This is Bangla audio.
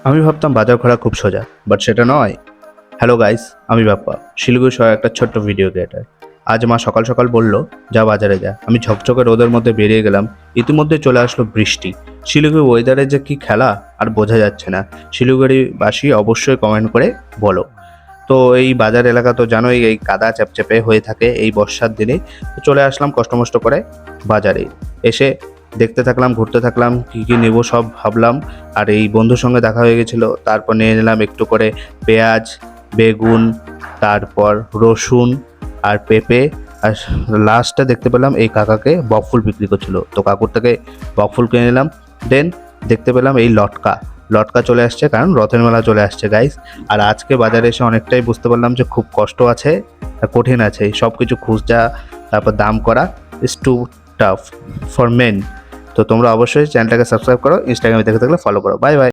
আমি ভাবতাম বাজার করা খুব সোজা, বাট সেটা নয়। হ্যালো গাইস, আমি বাপ্পা, শিলিগুড়ি শহরে একটা ছোট্ট ভিডিও ক্রিয়েটার। আজ মা সকাল সকাল বলল, যা বাজারে যা। আমি ঝকঝকে রোদের মধ্যে বেরিয়ে গেলাম। ইতিমধ্যে চলে আসলো বৃষ্টি। শিলিগুড়ি ওয়েদারের যে কি খেলা আর বোঝা যাচ্ছে না। শিলিগুড়িবাসী অবশ্যই কমেন্ট করে বলো। তো এই বাজার এলাকা তো জানোই, এই কাদা চ্যাপচ্যাপে হয়ে থাকে এই বর্ষার দিনে। তো চলে আসলাম কষ্টমষ্ট করে বাজারে। এসে দেখতে থাকলাম, ঘুরতে থাকলাম, কী কী নেবো সব ভাবলাম। আর এই বন্ধুর সঙ্গে দেখা হয়ে গেছিলো, তারপর নিয়ে নিলাম একটু করে পেঁয়াজ, বেগুন, তারপর রসুন আর পেঁপে। আর লাস্টে দেখতে পেলাম এই কাকাকে বকফুল বিক্রি করছিল, তো কাকুর থেকে বকফুল কিনে নিলাম। দেন দেখতে পেলাম এই লটকা লটকা চলে আসছে, কারণ রথের মেলা চলে আসছে গাইস। আর আজকে বাজারে এসে অনেকটাই বুঝতে পারলাম যে খুব কষ্ট আছে, কঠিন আছে সব কিছু খুঁজা, তারপর দাম করা is too tough for men. তো তোমরা অবশ্যই চ্যানেলটাকে সাবস্ক্রাইব করো, ইনস্টাগ্রামে দেখে থাকলে ফলো করো। Bye bye.